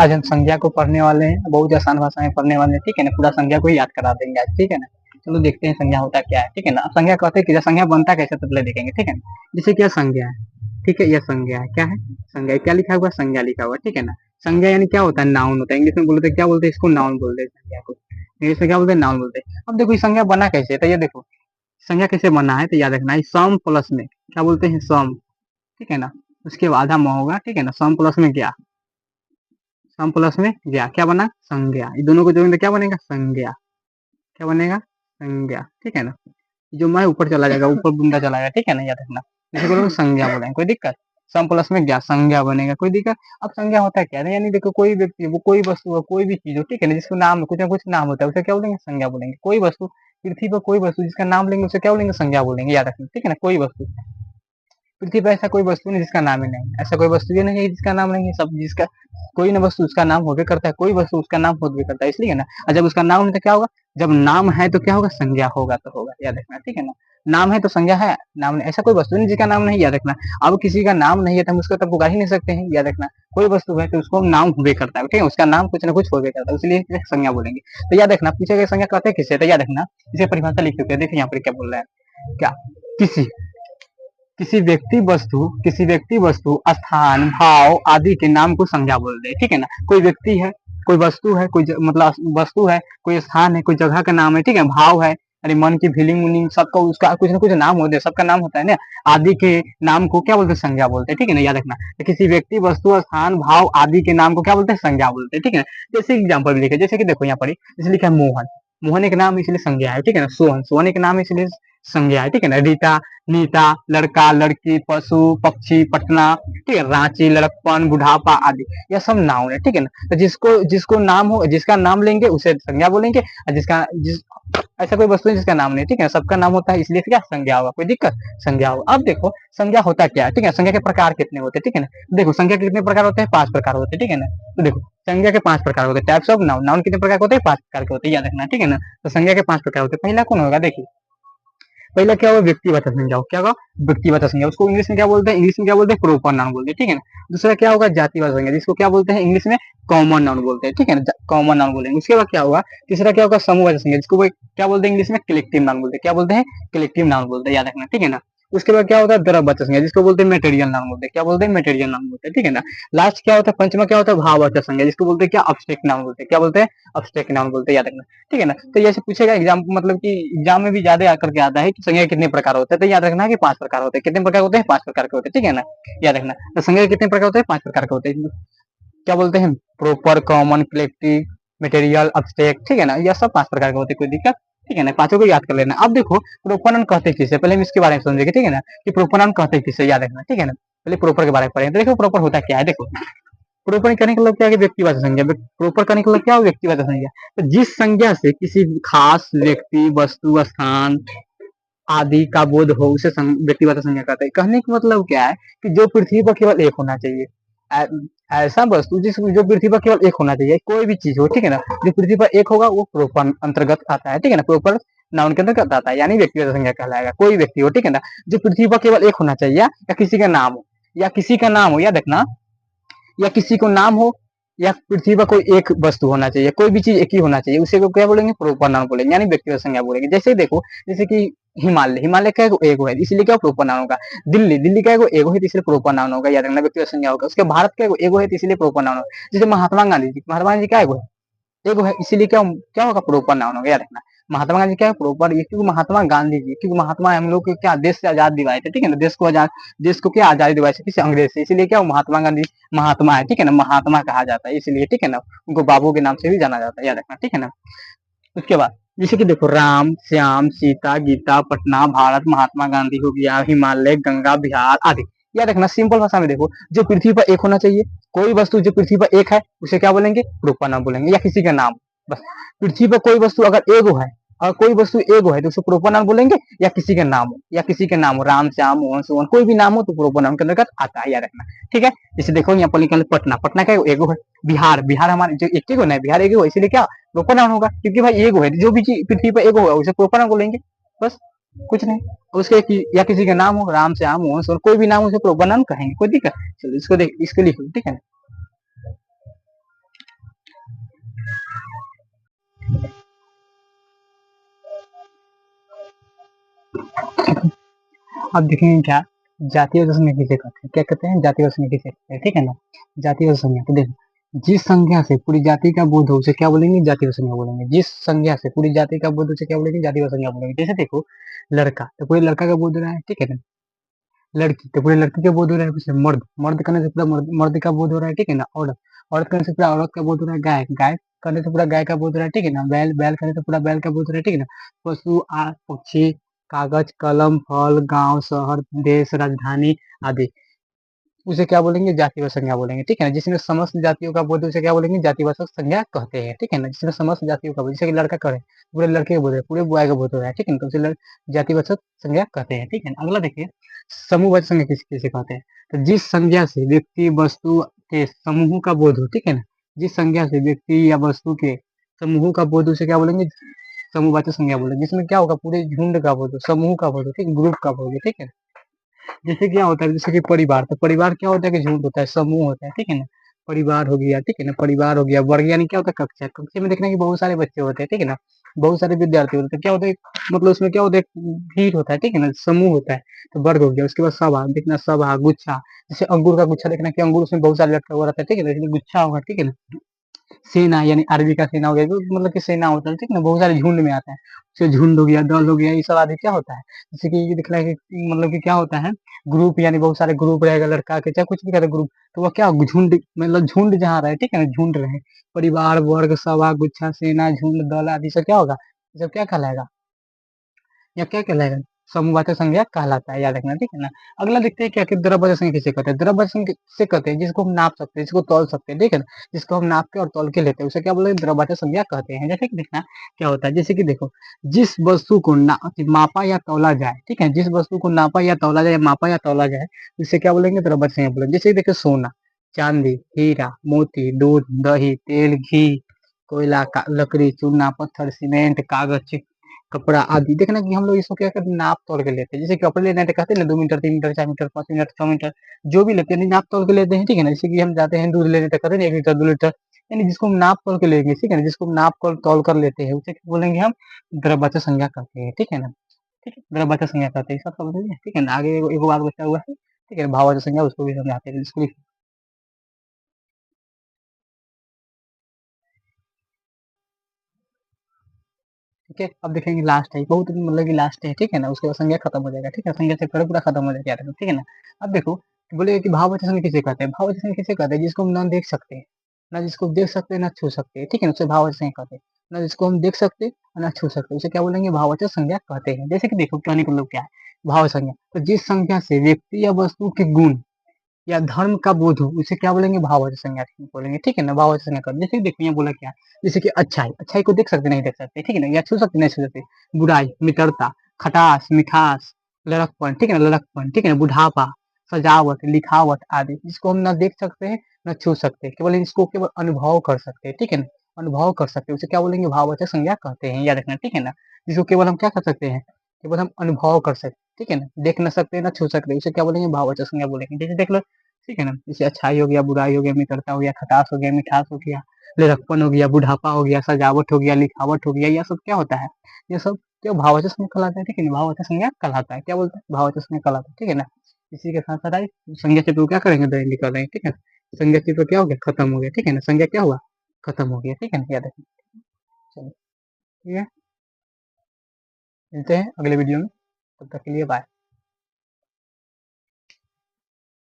आज हम संज्ञा को पढ़ने वाले हैं, बहुत आसान भाषा में पढ़ने वाले हैं, ठीक है ना। पूरा संज्ञा को ही याद करा देंगे आज, ठीक है ना। चलो देखते हैं संज्ञा होता क्या है, ठीक है ना। अब संज्ञा कहते हैं कि संज्ञा बनता कैसे, तो पहले देखेंगे, ठीक है ना। जैसे क्या संज्ञा है, ठीक है, यह संज्ञा है, क्या है संज्ञा, क्या लिखा हुआ, संज्ञा लिखा हुआ, ठीक है ना। संज्ञा यानी क्या होता है, नाउन होता है। इंग्लिश में बोलते क्या बोलते हैं इसको, नाउन बोलते हैं संज्ञा को। इंग्लिश में क्या बोलते हैं, नाउन बोलते हैं। अब देखो ये संज्ञा बना कैसे, तो ये देखो संज्ञा कैसे बना है, तो याद रखना है सम प्लस में क्या बोलते हैं, सम, ठीक है ना। उसके बाद आधा म होगा, ठीक है ना। सम प्लस में क्या, सम प्लस में ज्ञा, क्या बना संज्ञा। ये दोनों को जोड़ेंगे तो क्या बनेगा, संज्ञा, क्या बनेगा, संज्ञा, ठीक है ना। जो मैं ऊपर चला जाएगा, ऊपर बुंदा चला जाएगा, ठीक है ना, याद रखना। जैसे बोलोगे संज्ञा बोलेंगे, कोई दिक्कत। सम प्लस में ज्ञा, संज्ञा बनेगा, कोई दिक्कत। अब संज्ञा होता है क्या, यानी देखो कोई व्यक्ति, वो कोई वस्तु हो, कोई भी चीज हो, ठीक है ना, जिसको नाम कुछ ना कुछ नाम होता है, उसे क्या बोलेंगे, संज्ञा बोलेंगे। कोई वस्तु पृथ्वी पर, कोई वस्तु जिसका नाम लेंगे उसे क्या बोलेंगे, संज्ञा बोलेंगे, याद रखना, ठीक है ना। कोई वस्तु पृथ्वी पर ऐसा कोई वस्तु नहीं जिसका नाम ही नहीं, ऐसा कोई वस्तु ही नहीं है जिसका नाम नहीं है। सब जिसका कोई ना वस्तु उसका नाम होबे करता है, कोई वस्तु उसका नाम होबे करता है, इसलिए ना। और जब उसका नाम नहीं तो क्या होगा, जब नाम है तो क्या होगा, संज्ञा होगा, तो होगा, याद रखना, ठीक है ना। नाम है तो संज्ञा है, नाम नहीं, ऐसा कोई वस्तु नहीं जिसका नाम नहीं, याद रखना। अब किसी का नाम नहीं है तो हम उसको तब पुकार ही नहीं सकते हैं, याद रखना। कोई वस्तु है तो उसको नाम होबे करता है, ठीक है, उसका नाम कुछ ना कुछ होबे करता है, इसलिए संज्ञा बोलेंगे। तो याद रखना, पूछे गए संज्ञा कहते हैं किसे, तो याद रखना इसे परिभाषा लिख चुके हैं। देखिए यहाँ पर क्या बोल रहा है, क्या किसी किसी व्यक्ति वस्तु स्थान भाव आदि के नाम को संज्ञा बोलते हैं, ठीक है ना। कोई व्यक्ति है, कोई वस्तु है, कोई मतलब वस्तु है, कोई स्थान है, कोई जगह का नाम है, ठीक है, भाव है, अरे मन की फीलिंग उलिंग सबका उसका कुछ ना कुछ नाम होता है, सबका नाम होता है ना। आदि के नाम को क्या बोलते हैं, संज्ञा बोलते हैं, ठीक है ना, याद रखना। तो किसी व्यक्ति वस्तु स्थान भाव आदि के नाम को क्या बोलते हैं, संज्ञा बोलते हैं, ठीक है ना। जैसे एग्जाम्पल भी लिखे, जैसे कि देखो यहाँ पर जैसे लिखा है मोहन, मोहन एक नाम इसलिए संज्ञा है, ठीक है ना। सोहन, सोहन एक नाम इसलिए संज्ञा है, ठीक है ना। रीता, नीता, लड़का, लड़की, पशु, पक्षी, पटना, ठीक है, रांची, लड़कपन, बुढ़ापा आदि, यह सब नाउन है, ठीक है ना। तो जिसको जिसको नाम हो, जिसका नाम लेंगे उसे संज्ञा बोलेंगे, और ऐसा कोई वस्तु है जिसका नाम नहीं, ठीक है, सबका नाम होता है, इसलिए क्या संज्ञा होगा, कोई दिक्कत, संज्ञा होगा। अब देखो संज्ञा होता क्या है, ठीक है, संज्ञा के प्रकार कितने होते हैं, ठीक है ना। देखो संज्ञा के कितने प्रकार होते हैं, 5 प्रकार होते हैं, ठीक है ना। तो देखो संज्ञा के 5 प्रकार होते हैं, टाइप्स ऑफ नाउन। नाउन कितने प्रकार के होते हैं, 5 प्रकार के होते हैं, याद रखना, ठीक है ना। तो संज्ञा के 5 प्रकार होते हैं। पहला कौन होगा, देखिए पहला क्या होगा, व्यक्तिगत संज्ञा, क्या होगा, व्यक्तिगत संज्ञा, उसको इंग्लिश में क्या बोलते हैं, इंग्लिश में क्या बोलते हैं, प्रोपर नाउन बोलते हैं, ठीक है ना। दूसरा क्या होगा, जातिवाचक संज्ञा, जिसको क्या बोलते हैं इंग्लिश में कॉमन नाउन बोलते हैं, ठीक है ना, कॉमन नाउन बोलेंगे। उसके बाद क्या होगा, तीसरा क्या होगा, समूहवाचक संज्ञा, जिसको क्या बोलते हैं इंग्लिश में कलेक्टिव नाउन बोलते हैं, क्या बोलते हैं, कलेक्टिव नाउन बोलते हैं, याद रखना, ठीक है ना। उसके बाद क्या होता है, द्रव्यवाचक संज्ञा, जिसको बोलते हैं मेटेरियल नाउन बोलते हैं, क्या बोलते हैं, मेटेरियल नाउन बोलते हैं, ठीक है ना। लास्ट क्या होता है, पंचमा क्या होता है, भाववाचक संज्ञा, जिसको बोलते हैं क्या, अब्स्ट्रैक्ट नाउन बोलते हैं, क्या बोलते हैं, अब्स्ट्रैक्ट नाउन बोलते हैं, याद रखना, ठीक है ना। तो ये पूछेगा एग्जाम, मतलब कि एग्जाम में भी ज्यादा आकर के आता है कि संज्ञा कितने प्रकार होते हैं, तो याद रखना है कि 5 प्रकार होते हैं। कितने प्रकार होते हैं, 5 प्रकार के होते हैं, ठीक है ना, याद रखना। तो संज्ञा कितने प्रकार होते हैं, 5 प्रकार के होते हैं। क्या बोलते हैं, proper, common, collective, material, abstract, ठीक है ना, यह सब 5 प्रकार के होते हैं, कोई दिक्कत, ठीक है ना। पांचों को याद कर लेना। अब देखो प्रोपर नाउन कहते किसे, पहले हम इसके बारे में समझेंगे, ठीक है ना, कि प्रोपर नाउन कहते किसे, याद रखना, ठीक है ना। पहले प्रोपर के बारे में पढ़ेंगे। तो देखो प्रोपर होता क्या है, देखो प्रोपर करने का मतलब क्या है, व्यक्तिवाचक संज्ञा। प्रोपर करने का मतलब क्या है, व्यक्तिवाचक संज्ञा। तो जिस संज्ञा से किसी खास व्यक्ति वस्तु स्थान आदि का बोध हो उसे व्यक्तिवाचक संज्ञा कहते हैं। कहने का मतलब क्या है कि जो पृथ्वी पर केवल एक होना चाहिए, ऐसा वस्तु जिस जो पृथ्वी पर केवल एक होना चाहिए, कोई भी चीज हो, ठीक है ना, जो पृथ्वी पर एक होगा वो प्रोपर अंतर्गत आता है, ठीक है ना, प्रोपर नाउन के अंतर्गत आता है, यानी व्यक्तिगत संज्ञा कहलाएगा। कोई व्यक्ति हो, ठीक है ना, जो पृथ्वी पर केवल एक होना चाहिए, या किसी का नाम हो, या किसी का नाम हो, याद रखना, या किसी को नाम हो, या पृथ्वी पर कोई एक वस्तु होना चाहिए, कोई भी चीज एक ही होना चाहिए, उसे को क्या बोलेंगे, प्रोपर नाउन बोलेंगे, यानी व्यक्तिगत संज्ञा बोलेंगे। जैसे देखो, जैसे कि हिमालय, हिमालय का एगो है, इसलिए क्या प्रोपर नाउन होगा। दिल्ली, दिल्ली का एगो है, इसलिए प्रोपर नाउन होगा, याद रखना, व्यक्तिगत संज्ञा होगा। उसके भारत का एगो है, इसलिए प्रोपर नाउन होगा। जैसे महात्मा गांधी जी, महात्मा गांधी का एगो है, एगो है, इसीलिए क्या क्या होगा, प्रोपर नाउन होगा, याद रखना। महात्मा गांधी क्या है, प्रोपर, क्योंकि महात्मा गांधी जी, क्योंकि महात्मा हम लोग को क्या देश से आजाद दिवाए थे, ठीक है ना, देश को क्या आजादी दिवाई थी, किसी अंग्रेज से, इसीलिए क्या महात्मा गांधी महात्मा है, ठीक है ना, महात्मा कहा जाता है इसलिए, ठीक है ना, उनको बाबू के नाम से भी जाना जाता है, याद रखना, ठीक है ना। उसके बाद जैसे कि देखो राम, श्याम, सीता, गीता, पटना, भारत, महात्मा गांधी हो गया, हिमालय, गंगा, बिहार आदि, याद रखना। सिंपल भाषा में देखो, जो पृथ्वी पर एक होना चाहिए, कोई वस्तु जो पृथ्वी पर एक है उसे क्या बोलेंगे, प्रोपर नाम बोलेंगे, या किसी का नाम, बस। पृथ्वी पर कोई वस्तु अगर एगो है, और कोई वस्तु एगो है तो उसे प्रोपर नाम बोलेंगे, या किसी का नाम हो, या किसी का नाम हो, राम, श्याम, मोहन, सोहन, कोई भी नाम हो तो प्रोपर नाम के अंतर्गत आता है, याद रखना, ठीक है। जैसे देखो यहाँ पर लिखा पटना, पटना का एगो है। बिहार, बिहार हमारे जो एक को ना, बिहार एगो है, इसीलिए क्या प्रोपर नाउन होगा, क्योंकि भाई एगो है, जो भी चीज पृथ्वी पर एगो होगा उसे प्रोपर नाउन बोलेंगे, बस, कुछ नहीं। उसके या किसी का नाम हो, राम, श्याम, मोहन, सोहन, कोई भी नाम उसे प्रोपर नाउन कहेंगे, कोई दिक्कत। चलो इसको लिख लो, ठीक है ना। अब देखेंगे क्या जातीय संज्ञा किसे कहते हैं, क्या कहते हैं जातीय संज्ञा किसे कहते हैं, ठीक है ना। जातीय संज्ञा तो देखो जिस संज्ञा से पूरी जाति का बोध हो उसे क्या बोलेंगे, जातीय संज्ञा बोलेंगे। जिस संज्ञा से पूरी जाति का बोध हो उसे क्या बोलेंगे, जातीय संज्ञा बोलेंगे। जैसे देखो लड़का तो पूरे लड़का का बोध हो रहा है, ठीक है ना। लड़की तो पूरे लड़की का बोध हो रहा है, जैसे मर्द मर्द करने से पूरा मर्द का बोध हो रहा है, ठीक है ना। औरत औरत करने से पूरा औरत का बोध हो रहा है। गाय गाय करने से पूरा गाय का बोध हो रहा है, ठीक है ना। बैल बैल करने से पूरा बैल का बोध हो रहा है, ठीक है ना। पशु पक्षी, कागज कलम, फल, गांव शहर, देश राजधानी आदि उसे क्या बोलेंगे, जातिवाचक संज्ञा बोलेंगे, ठीक है ना। जिसमें समस्त जातियों का बोध उसे क्या बोलेंगे, जातिवाचक संज्ञा कहते हैं, ठीक है ना। जिसमें समस्त जातियों का बोध, जैसे कि लड़का करे पूरे लड़के का बोध है, पूरे बॉय का बोध हो रहा है, ठीक है ना, तो उसे जातिवाचक संज्ञा कहते हैं, ठीक है ना। अगला देखिए समूहवाचक संज्ञा किसे कहते हैं, तो जिस संज्ञा से व्यक्ति वस्तु के समूह का बोध हो, ठीक है ना। जिस संज्ञा से व्यक्ति या वस्तु के समूह का बोध उसे क्या बोलेंगे, समूहवाचक संज्ञा बोलेंगे। जिसमें क्या होगा, पूरे झुंड का बोध हो, समूह का बोध हो, ठीक है, ग्रुप का बोध हो, ठीक है। जैसे क्या होता है, जैसे कि परिवार, तो परिवार क्या होता है कि झुंड होता है, समूह होता है, ठीक है ना। परिवार हो गया, ठीक है ना, परिवार हो गया। वर्ग यानी क्या होता है, कक्षा, कक्षा में देखना कि बहुत सारे बच्चे होते हैं, ठीक है ना, बहुत सारे विद्यार्थी होते हैं। क्या होता है, मतलब उसमें क्या होता है, भीड़ होता है, ठीक है ना, समूह होता है। तो वर्ग हो गया, उसके बाद सभा देखना, सभा गुच्छा, जैसे अंगूर का गुच्छा देखना कि अंगूर उसमें बहुत सारे लटका हुआ रहता है, ठीक है ना, इसलिए गुच्छा होगा, ठीक है ना। सेना यानी आर्मी का सेना हो गया, मतलब कि सेना होता है, ठीक है ना, बहुत सारे झुंड में आता है। जैसे झुंड हो गया, दल हो गया, ये सब आदि क्या होता है, जैसे कि ये दिख रहा है कि मतलब कि क्या होता है, ग्रुप यानी बहुत सारे ग्रुप रहेगा लड़का के, चाहे कुछ भी कहते ग्रुप। तो वह क्या होगा, झुंड मतलब झुंड जहाँ रहे, ठीक है ना, झुंड रहे। परिवार वर्ग सभा गुच्छा सेना झुंड दल आदि से क्या होगा, ये सब क्या कहलाएगा, या क्या कहलाएगा, समवाचक संज्ञा कहलाता है, याद रखना, ठीक है ना। अगला देखते हैं क्या कि द्रव्यवाचक संज्ञा किसे कहते हैं। द्रव्यवाचक संज्ञा किसे कहते हैं, जिसको हम नाप सकते हैं, जिसको तौल सकते हैं, ठीक है ना। जिसको हम नाप के और तौल के लेते हैं उसे क्या बोलेंगे, द्रव्यवाचक संज्ञा कहते हैं। जैसे कि देखना क्या होता है, जैसे कि देखो जिस वस्तु को मापा या तौला जाए, ठीक है, जिस वस्तु को नापा या तौला जाए, मापा या तौला जाए उसे क्या बोलेंगे, द्रव्यवाचक संज्ञा बोलेंगे। जैसे कि देखो सोना, चांदी, हीरा मोती, दूध दही तेल घी, कोयला लकड़ी चूना पत्थर सीमेंट कागज कपड़ा आदि देखना कि हम लोग इसको क्या करते हैं, नाप तोल के लेते हैं। जैसे कपड़े लेना है तो कहते हैं ना 2 metre 3 metre 4 metre 5 metre 6 metre जो भी लेते हैं नाप तोल के लेते हैं, ठीक है ना। जैसे कि हम जाते हैं दूध लेने तो कहते हैं 1 लीटर 2 लीटर, यानी जिसको हम नाप तोल के लेंगे, ठीक है ना, जिसको हम नाप तोल कर लेते हैं उसे क्या बोलेंगे, हम द्रव्यवाचक संज्ञा कहते हैं, ठीक है ना। ठीक है, द्रव्यवाचक संज्ञा कहते हैं, सब समझ लिया, ठीक है ना। आगे एगो बात बचा हुआ है, ठीक है, भाववाचक संज्ञा उसको भी समझाते हैं, इसको ठीक है। अब देखेंगे लास्ट है, बहुत मतलब कि लास्ट है, ठीक है ना, उसके बाद संज्ञा खत्म हो जाएगा, ठीक है, संज्ञा चैप्टर पूरा खत्म हो जाएगा, ठीक है ना। अब देखो बोले कि भाववाचक संज्ञा किसे कहते हैं, भाववाचक संज्ञा किसे कहते हैं, जिसको हम ना देख सकते हैं, ना जिसको देख सकते हैं ना छू सकते हैं, ठीक है ना, उसे भाववाचक संज्ञा कहते हैं। ना जिसको हम देख सकते हैं और ना छू सकते हैं उसे क्या बोलेंगे, भाववाचक संज्ञा कहते हैं। जैसे कि देखो कहने का मतलब क्या है, भाव संज्ञा तो जिस संख्या से व्यक्ति या वस्तु के गुण या धर्म का बोध हो उसे क्या बोलेंगे, भाववाचक संज्ञा बोलेंगे, ठीक है ना। भाववाचक संज्ञा कर जैसे देखो यहाँ बोला क्या, जैसे कि अच्छाई, अच्छाई को देख सकते नहीं देख सकते, ठीक है ना, या छू सकते नहीं छू सकते। बुराई मित्रता, खटास मिठास, लड़कपन, ठीक है ना, लड़कपन, ठीक है ना, बुढ़ापा, सजावट लिखावट आदि जिसको हम ना देख सकते हैं ना छू सकते, केवल इसको केवल अनुभव कर सकते हैं, ठीक है ना। अनुभव कर सकते हैं उसे क्या बोलेंगे, भाववाचक संज्ञा कहते हैं, याद रखना, ठीक है ना। जिसको केवल हम क्या कर सकते हैं, केवल हम अनुभव कर सकते, ठीक है ना, देख ना सकते ना छू सकते उसे क्या बोलेंगे, भाववाचक संज्ञा बोलेंगे। जैसे देख लो, ठीक है ना, जैसे अच्छाई हो गया बुराई हो गया मित्रता हो गया खटास हो गया मिठास हो गया, लड़कपन हो गया बुढ़ापा हो गया सजावट हो गया लिखावट हो गया, यह सब क्या होता है, ये सब क्या भाववाचक संज्ञा कहलाता है, ठीक है ना। भाववाचक संज्ञा कहलाता है, क्या बोलते हैं, भाववाचक संज्ञा कहलाता है, ठीक है ना। इसी के साथ साथ आई संज्ञा चित्र को क्या करेंगे, दैनिक कर देंगे, ठीक है। संज्ञा चित्र क्या हो गया, खत्म हो गया, ठीक है ना, संज्ञा क्या हुआ, खत्म हो गया, ठीक है ना, याद रखिए। चलो ठीक है, मिलते हैं अगले वीडियो में, तब तक के लिए बाय।